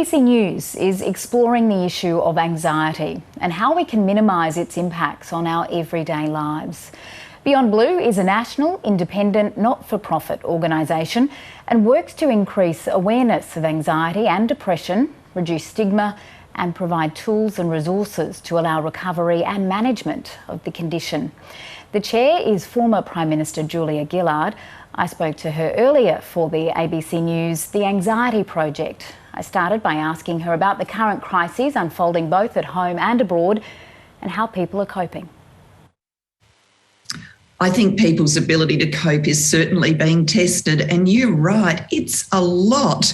ABC News is exploring the issue of anxiety and how we can minimise its impacts on our everyday lives. Beyondblue is a national, independent, not-for-profit organisation and works to increase awareness of anxiety and depression, reduce stigma and provide tools and resources to allow recovery and management of the condition. The chair is former Prime Minister Julia Gillard. I spoke to her earlier for the ABC News The Anxiety Project. I started by asking her about the current crises unfolding both at home and abroad and how people are coping. I think people's ability to cope is certainly being tested, and you're right, it's a lot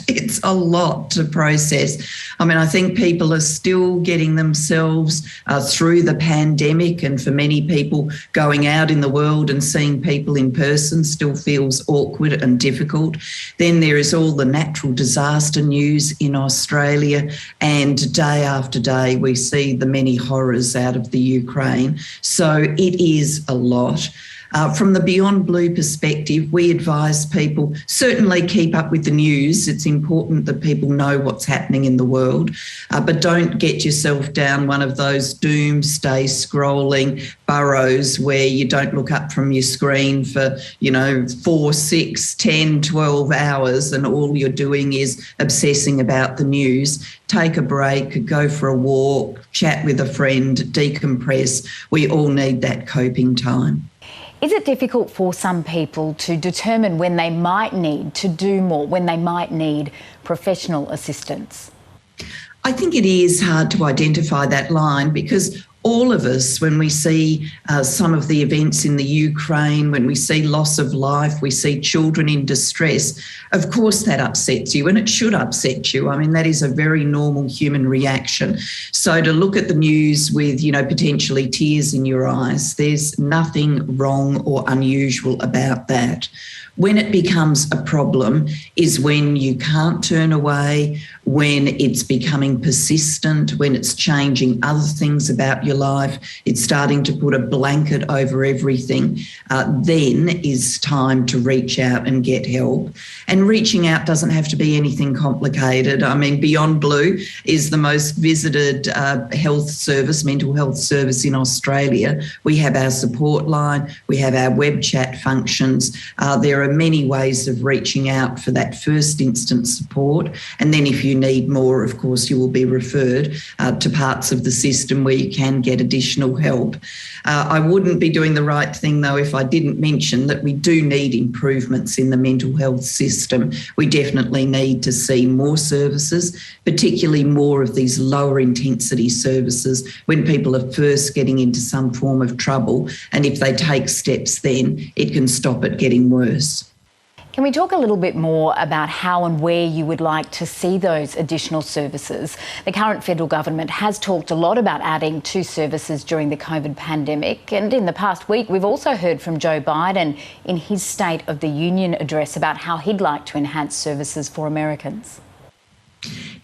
to process. I mean, I think people are still getting themselves through the pandemic, and for many people going out in the world and seeing people in person still feels awkward and difficult. Then there is all the natural disaster news in Australia, and day after day we see the many horrors out of the Ukraine. So it is a lot. From the Beyondblue perspective, we advise people certainly keep up with the news. It's important that people know what's happening in the world, but don't get yourself down one of those doomsday scrolling burrows where you don't look up from your screen for, 4, 6, 10, 12 hours and all you're doing is obsessing about the news. Take a break, go for a walk, chat with a friend, decompress. We all need that coping time. Is it difficult for some people to determine when they might need to do more, when they might need professional assistance? I think it is hard to identify that line because all of us, when we see some of the events in the Ukraine, when we see loss of life, we see children in distress, of course that upsets you, and it should upset you. I mean, that is a very normal human reaction. So to look at the news with, potentially tears in your eyes, there's nothing wrong or unusual about that. When it becomes a problem is when you can't turn away, when it's becoming persistent, when it's changing other things about your life, it's starting to put a blanket over everything, then is time to reach out and get help. And reaching out doesn't have to be anything complicated. I mean, Beyondblue is the most visited health service, mental health service in Australia. We have our support line, we have our web chat functions. There are many ways of reaching out for that first instance support. And then if you need more, of course, you will be referred to parts of the system where you can get additional help. I wouldn't be doing the right thing, though, if I didn't mention that we do need improvements in the mental health system. We definitely need to see more services, particularly more of these lower intensity services when people are first getting into some form of trouble. And if they take steps then, it can stop it getting worse. Can we talk a little bit more about how and where you would like to see those additional services? The current federal government has talked a lot about adding 2 services during the COVID pandemic, and in the past week we've also heard from Joe Biden in his State of the Union address about how he'd like to enhance services for Americans.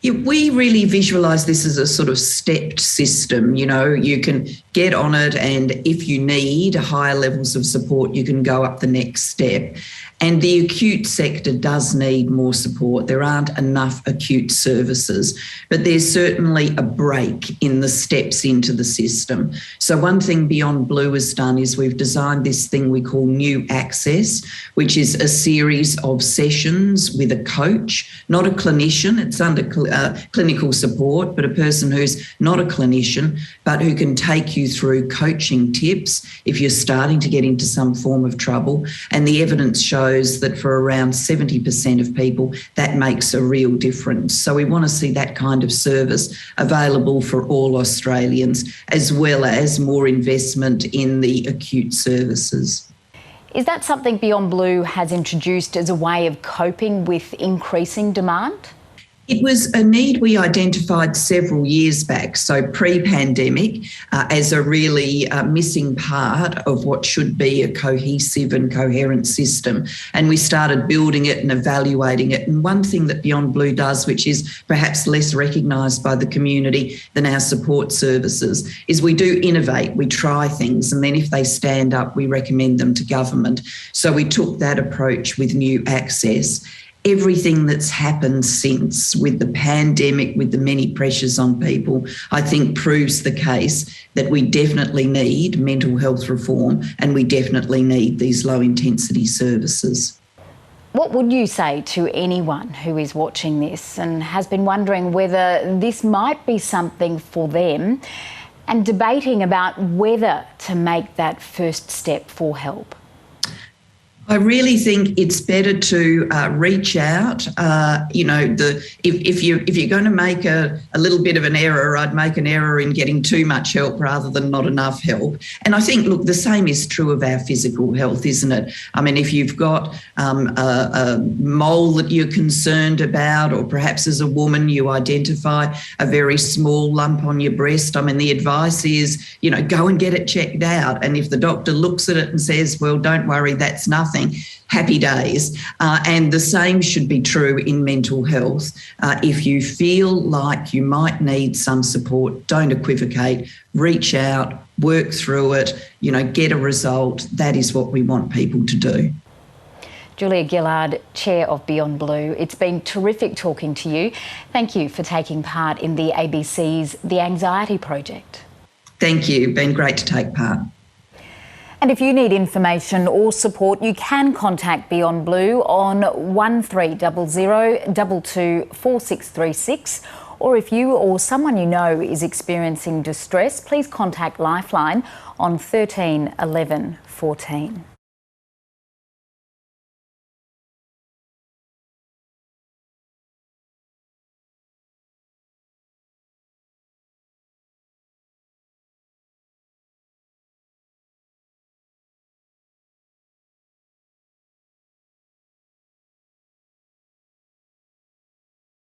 Yeah, we really visualise this as a sort of stepped system. You can get on it, and if you need higher levels of support, you can go up the next step. And the acute sector does need more support. There aren't enough acute services, but there's certainly a break in the steps into the system. So one thing Beyondblue has done is we've designed this thing we call New Access, which is a series of sessions with a coach, not a clinician. It's under clinical support, but a person who's not a clinician, but who can take you through coaching tips if you're starting to get into some form of trouble. And the evidence shows that for around 70% of people, that makes a real difference. So we want to see that kind of service available for all Australians, as well as more investment in the acute services. Is that something Beyondblue has introduced as a way of coping with increasing demand? It was a need we identified several years back, so pre-pandemic, as a really missing part of what should be a cohesive and coherent system. And we started building it and evaluating it. And one thing that Beyondblue does, which is perhaps less recognised by the community than our support services, is we do innovate, we try things, and then if they stand up, we recommend them to government. So we took that approach with New Access. everything that's happened since with the pandemic, with the many pressures on people, I think proves the case that we definitely need mental health reform and we definitely need these low intensity services. What would you say to anyone who is watching this and has been wondering whether this might be something for them and debating about whether to make that first step for help? I really think it's better to reach out. If you're going to make a little bit of an error, I'd make an error in getting too much help rather than not enough help. And I think, look, the same is true of our physical health, isn't it? I mean, if you've got a mole that you're concerned about, or perhaps as a woman you identify a very small lump on your breast, I mean, the advice is, go and get it checked out. And if the doctor looks at it and says, well, don't worry, that's nothing, happy days. And the same should be true in mental health. If you feel like you might need some support, don't equivocate, reach out, work through it, get a result. That is what we want people to do. Julia Gillard, Chair of Beyondblue, it's been terrific talking to you. Thank you for taking part in the ABC's The Anxiety Project. Thank you. Been great to take part. And if you need information or support, you can contact Beyondblue on 1300 22 4636. Or if you or someone you know is experiencing distress, please contact Lifeline on 13 11 14.